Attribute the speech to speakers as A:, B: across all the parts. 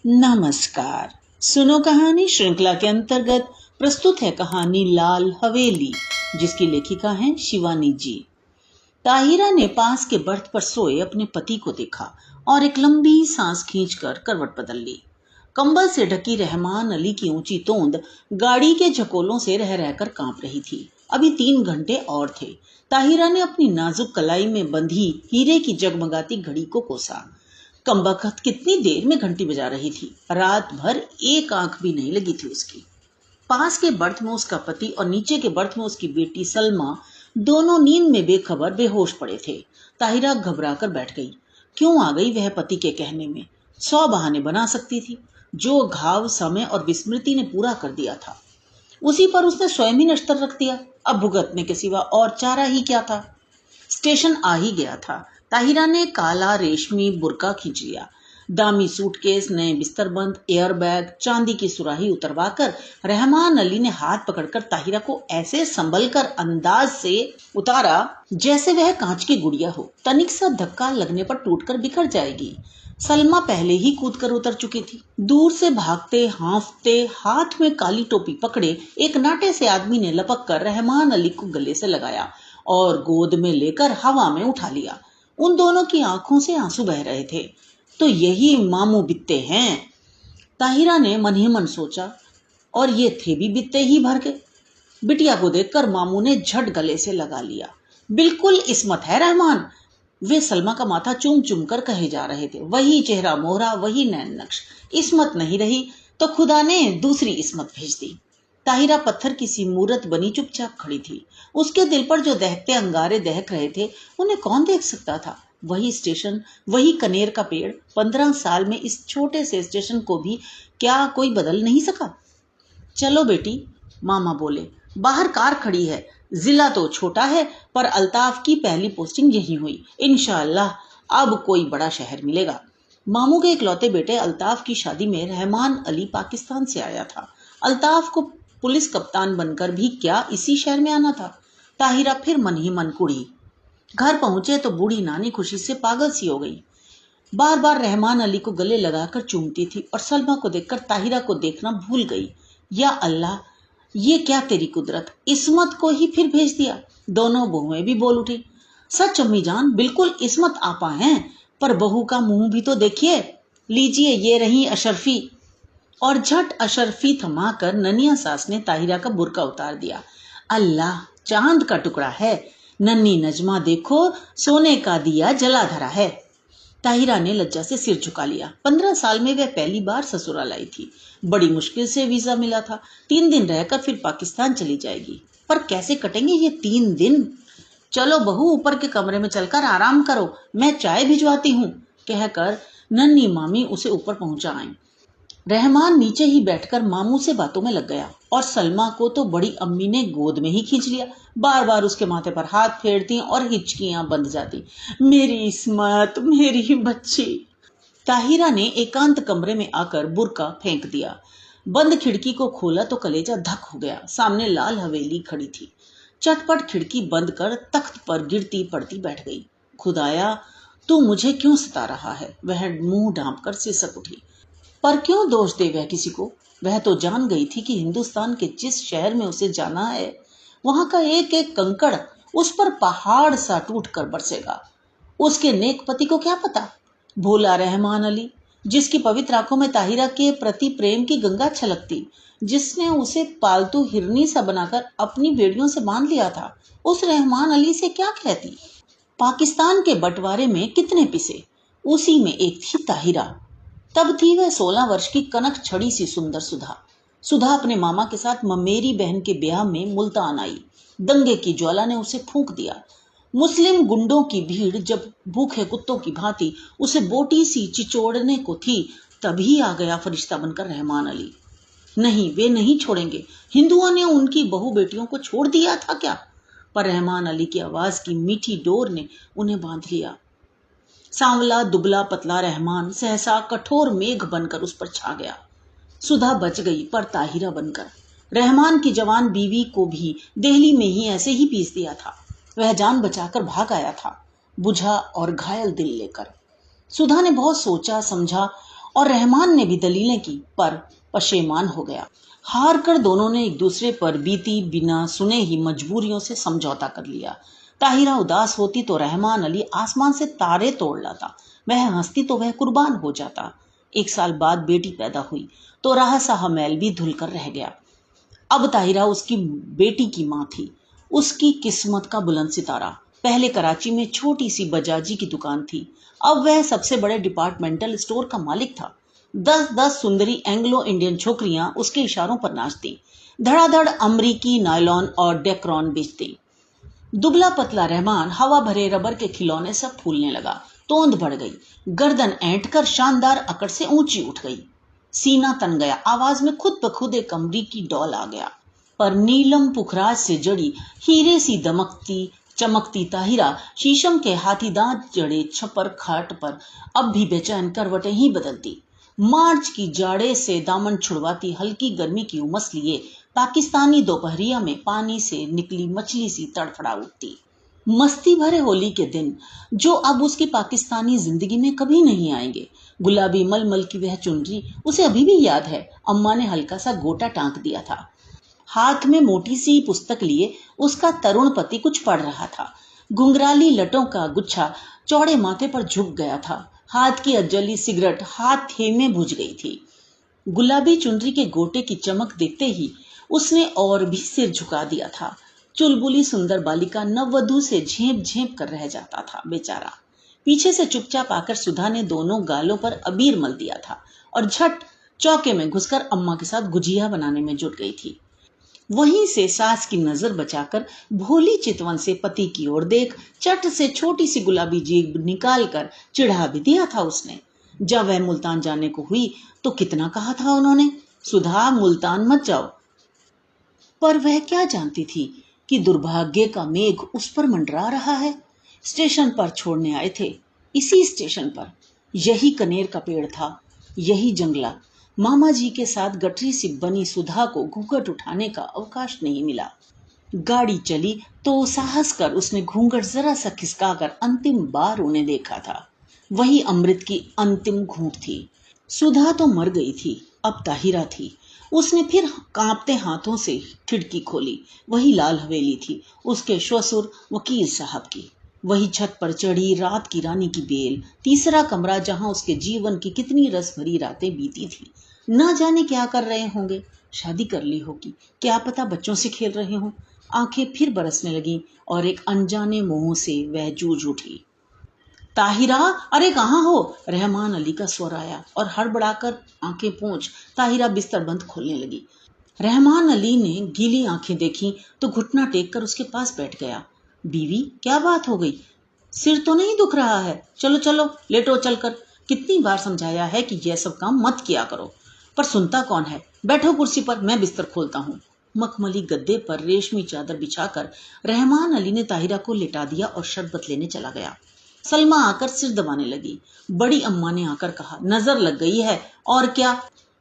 A: नमस्कार। सुनो कहानी श्रृंखला के अंतर्गत प्रस्तुत है कहानी लाल हवेली, जिसकी लेखिका है शिवानी जी। ताहिरा ने पास के बर्थ पर सोए अपने पति को देखा और एक लंबी सांस खींचकर करवट बदल ली। कंबल से ढकी रहमान अली की ऊंची तोंद गाड़ी के झकोलों से रह रहकर कांप रही थी। अभी 3 घंटे और थे। ताहिरा ने अपनी नाजुक कलाई में बंधी हीरे की जगमगाती घड़ी को कोसा। कमबख्त कितनी देर में घंटी बजा रही थी। रात भर एक आंख भी नहीं लगी थी उसकी। पास के बर्थ में उसका पति और नीचे के बर्थ में उसकी बेटी सलमा दोनों नींद में बेखबर बेहोश पड़े थे। ताहिरा घबरा कर बैठ गई। क्यों आ गई वह पति के कहने में? 100 बहाने बना सकती थी। जो घाव समय और विस्मृति ने पूरा कर दिया था, उसी पर उसने स्वयं ही नश्तर रख दिया। अब भुगतने के सिवा और चारा ही क्या था? स्टेशन आ ही गया था। ताहिरा ने काला रेशमी बुर्का खींच लिया। दामी सूटकेस, नए बिस्तरबंद, एयरबैग, चांदी की सुराही उतरवाकर रहमान अली ने हाथ पकड़कर ताहिरा को ऐसे संभल कर अंदाज से उतारा जैसे वह कांच की गुड़िया हो। तनिक सा धक्का लगने पर टूटकर बिखर जाएगी। सलमा पहले ही कूद कर उतर चुकी थी। दूर से भागते हांफते हाथ में काली टोपी पकड़े एक नाटे से आदमी ने लपक कर रहमान अली को गले से लगाया और गोद में लेकर हवा में उठा लिया। उन दोनों की आंखों से आंसू बह रहे थे। तो यही मामू बित्ते हैं, ताहिरा ने मन ही मन सोचा। और ये थे भी बित्ते ही भर के। बिटिया को देखकर मामू ने झट गले से लगा लिया। बिल्कुल इस्मत है रहमान, वे सलमा का माथा चूम चूम कर कहे जा रहे थे। वही चेहरा मोहरा, वही नैन नक्श। इस्मत नहीं रही तो खुदा ने दूसरी इस्मत भेज दी। ताहिरा पत्थर की सी मूरत बनी चुपचाप खड़ी थी। उसके दिल पर जो दहकते अंगारे दहक रहे थे, उन्हें कौन देख सकता था? वही स्टेशन, वही कनेर का पेड़। 15 साल में इस छोटे से स्टेशन को भी क्या कोई बदल नहीं सका? चलो बेटी, मामा बोले। बाहर कार खड़ी है। जिला तो छोटा है, पर अल्ताफ की पहली पोस्टिंग यही हुई। इंशाअल्लाह अब कोई बड़ा शहर मिलेगा। मामू के इकलौते बेटे अल्ताफ की शादी में रहमान अली पाकिस्तान से आया था। अल्ताफ को पुलिस कप्तान बनकर भी क्या इसी शहर में आना था? ताहिरा फिर मन ही मन कुड़ी। घर पहुंचे तो बूढ़ी नानी खुशी से पागल सी हो गई। बार बार रहमान अली को गले लगाकर चूमती थी और सलमा को देखकर ताहिरा को देखना भूल गई। या अल्लाह, ये क्या तेरी कुदरत, इस्मत को ही फिर भेज दिया। दोनों बहुएं भी बोल उठी। सच अम्मी जान, बिल्कुल इस्मत आपा हैं, पर बहू का मुंह भी तो देखिए। लीजिए, ये रही अशरफी। और झट अशरफी थमाकर ननिया सास ने ताहिरा का बुर्का उतार दिया। अल्लाह, चांद का टुकड़ा है। नन्ही नजमा देखो, सोने का दिया जला धरा है। ताहिरा ने लज्जा से सिर झुका लिया। 15 साल में वह पहली बार ससुराल आई थी। बड़ी मुश्किल से वीजा मिला था। 3 दिन रहकर फिर पाकिस्तान चली जाएगी। पर कैसे कटेंगे ये 3 दिन? चलो बहू, ऊपर के कमरे में चलकर आराम करो, मैं चाय भिजवाती हूँ, कहकर नन्ही मामी उसे ऊपर पहुंचा आई। रहमान नीचे ही बैठकर मामू से बातों में लग गया और सलमा को तो बड़ी अम्मी ने गोद में ही खींच लिया। बार बार उसके माथे पर हाथ फेरती और हिचकियां बंध जाती। मेरी इस्मत, मेरी बच्ची। ताहिरा ने एकांत कमरे में आकर बुर्का फेंक दिया। बंद खिड़की को खोला तो कलेजा धक हो गया। सामने लाल हवेली खड़ी थी। चटपट खिड़की बंद कर तख्त पर गिरती पड़ती बैठ गई। खुदाया, तू मुझे क्यों सता रहा है? वह मुंह ढांप कर सिसक उठी। पर क्यों दोष दे वह किसी को? वह तो जान गई थी कि हिंदुस्तान के जिस शहर में उसे जाना है, वहां का एक एक कंकड़ उस पर पहाड़ सा टूट कर बरसेगा। उसके नेक पति को क्या पता? भोला रहमान अली, जिसकी पवित्र आंखों में ताहिरा के प्रति प्रेम की गंगा छलकती, जिसने उसे पालतू हिरनी सा बनाकर अपनी बेड़ियों से बांध लिया था, उस रहमान अली से क्या कहती? पाकिस्तान के बंटवारे में कितने पिसे, उसी में एक थी ताहिरा। तब थी वह 16 वर्ष की कनक छड़ी सी सुंदर सुधा। सुधा अपने मामा के साथ ममेरी बहन के ब्याह में मुल्तान आई। दंगे की ज्वाला ने उसे फूंक दिया। मुस्लिम गुंडों की भीड़ जब भूखे कुत्तों की भांति उसे बोटी सी चिचोड़ने को थी, तभी आ गया फरिश्ता बनकर रहमान अली। नहीं, वे नहीं छोड़ेंगे। हिंदुओं ने उनकी बहु बेटियों को छोड़ दिया था क्या? पर रहमान अली की आवाज की मीठी डोर ने उन्हें बांध लिया। सांवला दुबला पतला रहमान सहसा कठोर मेघ बनकर उस पर छा गया। सुधा बच गई, पर ताहिरा बनकर। रहमान की जवान बीवी को भी दिल्ली में ही ऐसे ही पीस दिया था। वह जान बचाकर भाग आया था, बुझा और घायल दिल लेकर। सुधा ने बहुत सोचा समझा और रहमान ने भी दलीलें की, पर पशेमान हो गया। हार कर दोनों ने एक दूसरे पर बीती बिना सुने ही मजबूरियों से समझौता कर लिया। ताहिरा उदास होती तो रहमान अली आसमान से तारे तोड़ लाता, वह हंसती तो वह कुर्बान हो जाता। 1 साल बाद बेटी पैदा हुई तो रहा सा मैल भी धुलकर रह गया। अब ताहिरा उसकी बेटी की माँ थी, उसकी किस्मत का बुलंद सितारा। पहले कराची में छोटी सी बजाजी की दुकान थी, अब वह सबसे बड़े डिपार्टमेंटल स्टोर का मालिक था। 10-10 सुंदरी एंग्लो इंडियन छोकरियां उसके इशारों पर नाचती, धड़ाधड़ अमरीकी नायलॉन और डेक्रॉन बेचती। दुबला पतला रहमान हवा भरे रबर के खिलौने सब फूलने लगा, तोंद बढ़ गई, गर्दन ऐंठ कर शानदार अकड़ से ऊंची उठ गई, सीना तन गया, आवाज में खुद ब खुद एक अमरीकी डॉल आ गया। पर नीलम पुखराज से जड़ी हीरे सी दमकती चमकती ताहिरा शीशम के हाथी दांत जड़े छपर खाट पर अब भी बेचैन करवटें ही बदलती। मार्च की जाड़े से दामन छुड़वाती हल्की गर्मी की उमस लिए पाकिस्तानी दोपहरिया में पानी से निकली मछली सी तड़फड़ा उठती। मस्ती भरे होली के दिन जो अब उसकी पाकिस्तानी जिंदगी में कभी नहीं आएंगे। गुलाबी मलमल की वह चुनरी उसे अभी भी याद है। अम्मा ने हल्का सा गोटा टांक दिया था। हाथ में मोटी सी पुस्तक लिए उसका तरुण पति कुछ पढ़ रहा था। घुंघराली लटों का गुच्छा चौड़े माथे पर झुक गया था। हाथ की अजली सिगरेट हाथ ही में बुझ गई थी। गुलाबी चुनरी के गोटे की चमक देखते ही उसने और भी सिर झुका दिया था। चुलबुली सुंदर बालिका नववधू से झेप झेप कर रह जाता था बेचारा। पीछे से चुपचाप आकर सुधा ने दोनों गालों पर अबीर मल दिया था और झट चौके में घुसकर अम्मा के साथ गुजिया बनाने में जुट गई थी। वहीं से सास की नजर बचाकर भोली चितवन से पति की ओर देख चट से छोटी सी गुलाबी जीभ निकाल कर चिढ़ा भी दिया था उसने। जब वह मुल्तान जाने को हुई तो कितना कहा था उन्होंने, सुधा मुल्तान मत जाओ। पर वह क्या जानती थी कि दुर्भाग्य का मेघ उस पर मंडरा रहा है। स्टेशन पर छोड़ने आए थे, इसी स्टेशन पर यही कनेर का पेड़ था, यही जंगला। मामा जी के साथ गठरी सी बनी सुधा को घूंघट उठाने का अवकाश नहीं मिला। गाड़ी चली तो साहस कर उसने घूंघट जरा सा खिसकाकर अंतिम बार उन्हें देखा था। वही अमृत की अंतिम घूंट थी। सुधा तो मर गई थी, अब ताहिरा थी। उसने फिर कांपते हाथों से खिड़की खोली। वही लाल हवेली थी, उसके श्वसुर वकील साहब की। वही छत पर चढ़ी रात की रानी की बेल, तीसरा कमरा जहां उसके जीवन की कितनी रस भरी रातें बीती थी। ना जाने क्या कर रहे होंगे, शादी कर ली होगी, क्या पता बच्चों से खेल रहे हों। आंखें फिर बरसने लगी और एक अनजाने मोह से वह जूझ उठी। ताहिरा, अरे कहाँ हो? रहमान अली का स्वर आया और हड़बड़ाकर आंखें पोंछ ताहिरा बिस्तर बंद खोलने लगी। रहमान अली ने गीली आंखें देखी तो घुटना टेक कर उसके पास बैठ गया। बीवी, क्या बात हो गई? सिर तो नहीं दुख रहा है? चलो चलो लेटो चलकर। कितनी बार समझाया है कि यह सब काम मत किया करो, पर सुनता कौन है। बैठो कुर्सी पर, मैं बिस्तर खोलता हूँ। मखमली गद्दे पर रेशमी चादर बिछाकर रहमान अली ने ताहिरा को लिटा दिया और शरबत लेने चला गया। सलमा आकर सिर दबाने लगी। बड़ी अम्मा ने आकर कहा, नजर लग गई है। और क्या?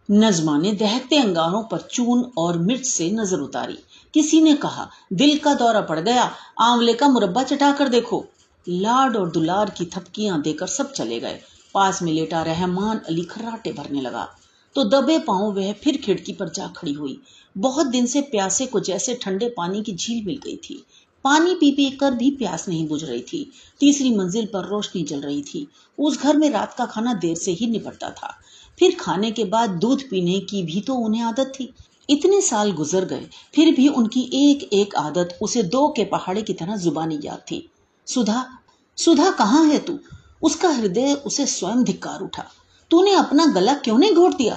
A: नजमा ने दहकते अंगारों पर चून और मिर्च से नजर उतारी। किसी ने कहा, दिल का दौरा पड़ गया, आंवले का मुरब्बा चटा कर देखो। लाड और दुलार की थपकियां देकर सब चले गए। पास में लेटा रहमान अली खर्राटे भरने लगा तो दबे पांव वह फिर खिड़की पर जा खड़ी हुई। बहुत दिन से प्यासे को जैसे ठंडे पानी की झील मिल गई थी। पानी पी पी कर भी प्यास नहीं बुझ रही थी। तीसरी मंजिल पर रोशनी जल रही थी। उस घर में रात का खाना देर से ही निपटता था। फिर खाने के बाद दूध पीने की भी तो उन्हें आदत थी। इतने साल गुजर गए फिर भी उनकी एक एक आदत उसे दो के पहाड़े की तरह जुबानी याद थी। सुधा, सुधा कहाँ है तू? उसका हृदय उसे स्वयं धिक्कार उठा। तूने अपना गला क्यों नहीं घोट दिया?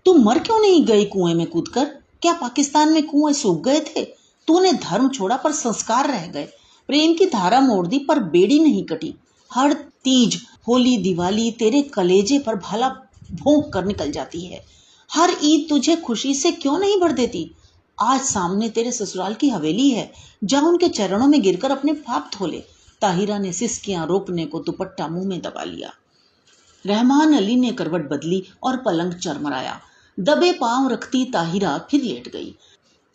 A: तू मर क्यों नहीं गई कुएं में कूदकर? क्या पाकिस्तान में कुएं सूख गए थे? तूने धर्म छोड़ा पर संस्कार रह गए। प्रेम की धारा मोड़ दी पर बेड़ी नहीं कटी। हर तीज, होली, दिवाली तेरे कलेजे पर भाला भोंक कर निकल जाती है। हर ईद तुझे खुशी से क्यों नहीं भर देती? आज सामने तेरे ससुराल की हवेली है, जा उनके चरणों में गिरकर अपने पाप धो ले। ताहिरा ने सिसकियां रोकने को दुपट्टा मुंह में दबा लिया। रहमान अली ने करवट बदली और पलंग चरमराया। दबे पांव रखती ताहिरा फिर लेट गई।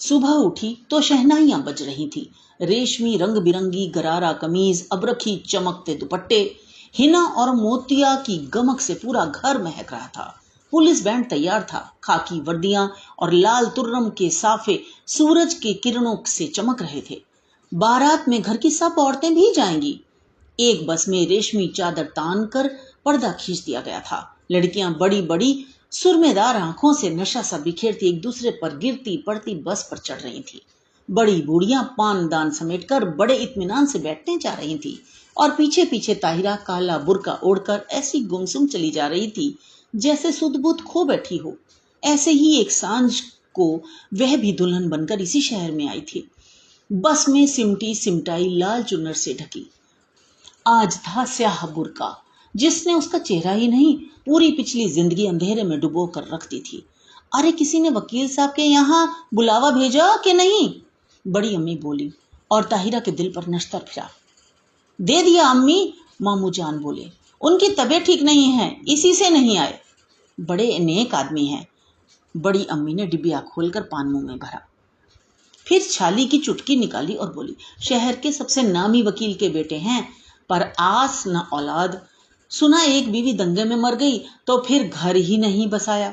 A: सुबह उठी तो शहनाइयां बज रही थी। रेशमी रंग बिरंगी गरारा कमीज, अबरखी चमकते दुपट्टे, हिना और मोतिया की गमक से पूरा घर महक रहा था। पुलिस बैंड तैयार था। खाकी वर्दियां और लाल तुर्रम के साफे सूरज के किरणों से चमक रहे थे। बारात में घर की सब औरतें भी जाएंगी। एक बस में रेशमी चादर तान कर पर्दा खींच दिया गया था। लड़कियां बड़ी बड़ी सुरमेदार आंखों से नशा सा बिखेरती एक दूसरे पर गिरती पड़ती बस पर चढ़ रही थी। बड़ी बूढ़ियां पान दान समेटकर बड़े इत्मीनान से बैठने जा रही थी और पीछे पीछे ताहिरा काला बुर्का ओढ़कर ऐसी गुमसुम चली जा रही थी जैसे सुध-बुध खो बैठी हो। ऐसे ही एक सांझ को वह भी दुल्हन बनकर इसी शहर में आई थी, बस में सिमटी सिमटाई लाल चुन्नर से ढकी। आज था स्याह बुर्का जिसने उसका चेहरा ही नहीं पूरी पिछली जिंदगी अंधेरे में डुबो कर रख दी थी। अरे किसी ने वकील साहब के यहाँ बुलावा भेजा कि नहीं? बड़ी अम्मी बोली और ताहिरा के दिल पर नश्तर फिरा। दे दिया अम्मी, मामू जान बोले। उनकी तबीयत ठीक नहीं है, इसी से नहीं आए। बड़े नेक आदमी हैं। बड़ी अम्मी ने डिबिया खोलकर पान मुंह में भरा, फिर छाली की चुटकी निकाली और बोली, शहर के सबसे नामी वकील के बेटे हैं, पर आस न औलाद। सुना एक बीवी दंगे में मर गई तो फिर घर ही नहीं बसाया।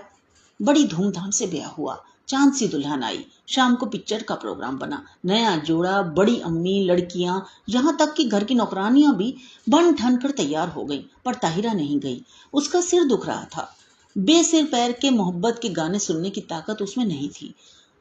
A: बड़ी धूमधाम से ब्याह हुआ। चांद सी दुल्हन आई। शाम को पिक्चर का प्रोग्राम बना। नया जोड़ा, बड़ी अम्मी, लड़कियां, यहाँ तक कि घर की नौकरानियां भी बन ठन कर तैयार हो गई, पर ताहिरा नहीं गई। उसका सिर दुख रहा था। बेसिर पैर के मोहब्बत के गाने सुनने की ताकत उसमें नहीं थी।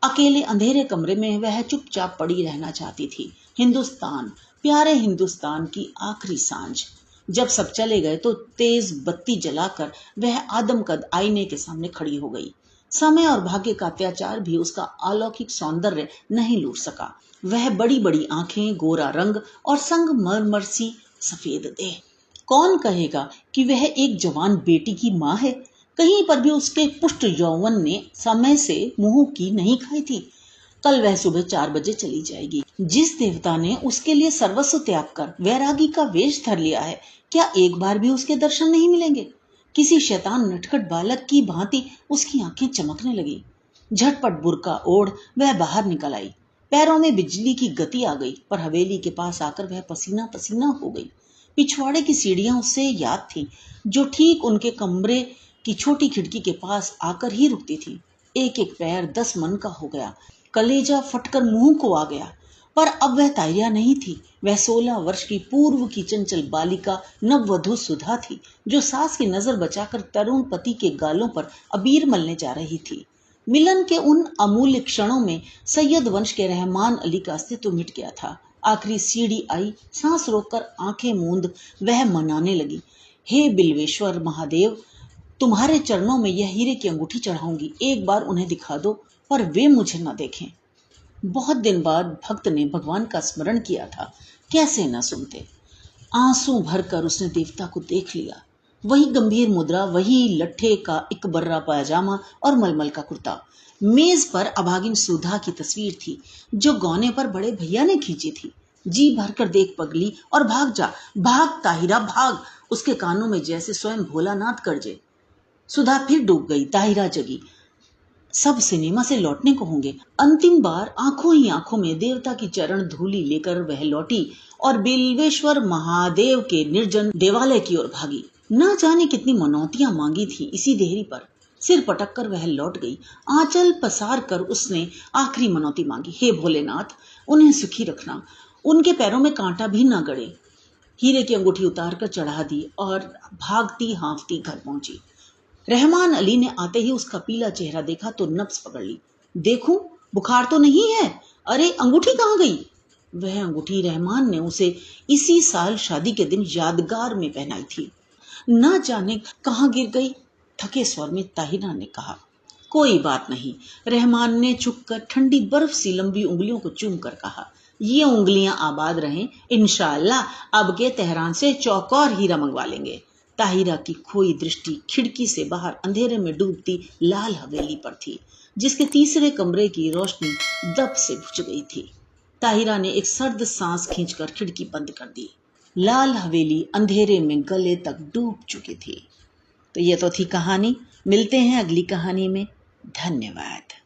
A: अकेले अंधेरे कमरे में वह चुपचाप पड़ी रहना चाहती थी। हिंदुस्तान, प्यारे हिंदुस्तान की आखिरी सांझ। जब सब चले गए तो तेज बत्ती जलाकर वह आदमकद आईने के सामने खड़ी हो गई। समय और भाग्य का अत्याचार भी उसका अलौकिक सौंदर्य नहीं लूट सका। वह बड़ी बड़ी आंखें, गोरा रंग और संगमरमर सी सफेद देह। कौन कहेगा कि वह एक जवान बेटी की माँ है? कहीं पर भी उसके पुष्ट यौवन ने समय से मुंह की नहीं खाई थी। कल वह सुबह 4 बजे चली जाएगी। जिस देवता ने उसके लिए सर्वस्व त्याग कर वैरागी का वेश धर लिया है, क्या एक बार भी उसके दर्शन नहीं मिलेंगे? किसी शैतान नटखट बालक की भांति उसकी आंखें चमकने लगी। झटपट बुर्का ओढ़ वह बाहर निकल आई। पैरों में बिजली की गति आ गई, पर हवेली के पास आकर वह पसीना पसीना हो गई। पिछवाड़े की सीढ़ियां उससे याद थी, जो ठीक उनके कमरे की छोटी खिड़की के पास आकर ही रुकती थी। एक एक पैर 10 मन का हो गया। कलेजा फटकर मुंह को आ गया। पर अब वह ताहिरा नहीं थी। वह 16 वर्ष की पूर्व की चंचल बालिका नववधू सुधा थी, जो सास की नजर बचाकर तरुण पति के गालों पर अबीर मलने जा रही थी। मिलन के उन अमूल्य क्षणों में सैयद वंश के रहमान अली का अस्तित्व मिट गया था। आखिरी सीढ़ी आई। सांस रोककर आंखें मूंद वह मनाने लगी, हे बिल्वेश्वर महादेव, तुम्हारे चरणों में यह हीरे की अंगूठी चढ़ाऊंगी। एक बार उन्हें दिखा दो, पर वे मुझे न देखें। बहुत दिन बाद भक्त ने भगवान का स्मरण किया था, कैसे न सुनते। आंसू भरकर उसने देवता को देख लिया। वही गंभीर मुद्रा, वही लट्ठे का इकबर्रा पायजामा और मलमल का कुर्ता। मेज पर अभागिन सुधा की तस्वीर थी, जो गौने पर बड़े भैया ने खींची थी। जी भरकर देख पगली और भाग जा, भाग ताहिरा भाग। उसके कानों में जैसे स्वयं भोलानाथ गरजे। सुधा फिर डूब गई। ताहिरा जगी। सब सिनेमा से लौटने को होंगे। अंतिम बार आंखों ही आंखों में देवता की चरण धूलि लेकर वह लौटी और बिल्वेश्वर महादेव के निर्जन देवालय की ओर भागी। न जाने कितनी मनौतियां मांगी थी इसी देहरी पर। सिर पटक कर वह लौट गई। आंचल पसार कर उसने आखिरी मनौती मांगी, हे भोलेनाथ, उन्हें सुखी रखना, उनके पैरों में कांटा भी न गड़े। हीरे की अंगूठी उतार कर चढ़ा दी और भागती हाँफती घर पहुंची। रहमान अली ने आते ही उसका पीला चेहरा देखा तो नब्ज पकड़ ली। देखूं, बुखार तो नहीं है? अरे अंगूठी कहाँ गई? वह अंगूठी रहमान ने उसे इसी साल शादी के दिन यादगार में पहनाई थी। न जाने कहाँ गिर गई। थके स्वर में ताहिरा ने कहा, कोई बात नहीं। रहमान ने झुककर ठंडी बर्फ सी लंबी उंगलियों को चूम कर कहा, ये उंगलियां आबाद रहें, इंशाअल्लाह अब के तेहरान से चौकोर हीरा मंगवा लेंगे। ताहिरा की खोई दृष्टि खिड़की से बाहर अंधेरे में डूबती लाल हवेली पर थी, जिसके तीसरे कमरे की रोशनी दब से बुझ गई थी। ताहिरा ने एक सर्द सांस खींचकर खिड़की बंद कर दी। लाल हवेली अंधेरे में गले तक डूब चुकी थी। तो ये तो थी कहानी। मिलते हैं अगली कहानी में। धन्यवाद।